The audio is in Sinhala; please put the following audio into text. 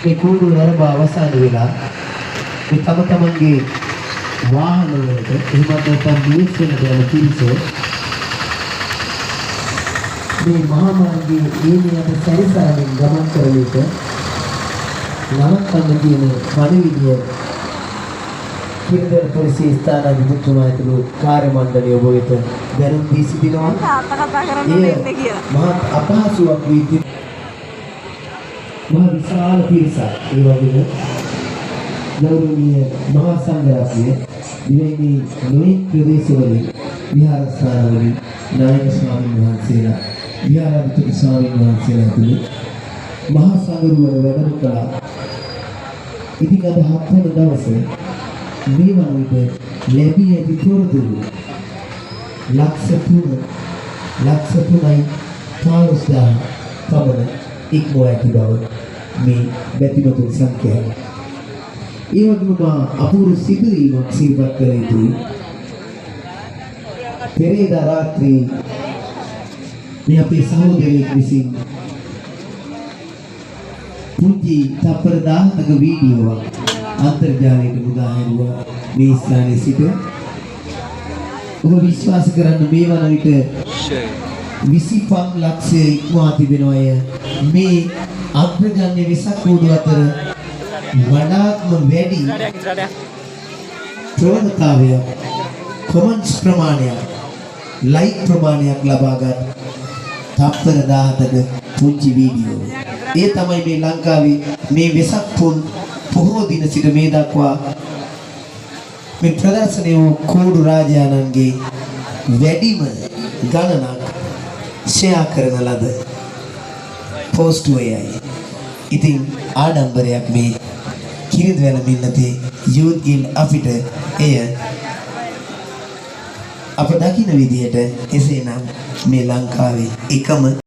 මේ කූඩු නරඹ අවසන් වෙලා මේ තම තමන්ගේ වාහන වලට එහෙම නැත්නම් නිවෙස්වලට යන පිරිස මේ මහා මාර්ගයේ ඊනියට සැරිසරමින් ගමන් කරන විට නවත්තන්න තියෙන පණිවිඩය කිරිදර පොලිසිය ස්ථානාධිපතිතුමා ඇතුළු කාර්ය මණ්ඩලය ඔබ වෙත දැනුම් දී සිටිනවා. මහත් අපහසුයක් වී මහා විශාල පිරිසක් ඒ වගේම ගෞරවනීය මහා සංඝරත්නය දිවෙහි නොයෙක් ප්‍රදේශවලින් විහාරස්ථානවලින් නායක ස්වාමීන් වහන්සේලා විහාරාධිපති ස්වාමීන් වහන්සේලා ඇතුළු මහා සංඝරුවන වැඩම කළා. ඉතින් අද 7 වන දවසේ මේ වන විට ලැබී ඇති තොරතුරු ලක්ෂ 3යි 15000 පමණ ඉක්මවා ඇති බව මේ බැතිමතුන් සංඛ්‍යාව. ඒ වගේම අපූර්ව සිදුවීමක් සිහිපත් කළ යුතුයි. පෙරේදා රාත්‍රී මේ අපේ සහෝදරයෙක් විසින් පුංචි තප්පර 10ක වීඩියෝවක් අන්තර්ජාලයට මුදා හැරුවා මේ ස්ථානයේ සිට. ඔබ විශ්වාස කරන්න මේ වන විට 25 ලක්ෂය ඉක්මවා තිබෙනවා. මේ අග්‍රගණ්‍ය වෙසක් කූඩු අතර වඩාත්ම වැඩි ප්‍රවණතාවය කොමන්ට්ස් ප්‍රමාණයක් ලයික් ප්‍රමාණයක් ලබාගත් තප්පර 17ක පුංචි වීඩියෝ. ඒ තමයි මේ ලංකාවේ මේ වෙසක් පුන් පොහෝ දින සිට මේ දක්වා මේ ප්‍රදර්ශනය වූ කූඩු රාජානන්ගේ වැඩිම ගණනක් ෂෙයා කරන ලද පෝස්ටුවයයි. ඉතින් ආඩම්බරයක් මේ කිරිඳවැල මින්නතේ යූත් ගිල්ඩ් අපිට එය අප දකින විදිහට එසේනම් මේ ලංකාවේ එකම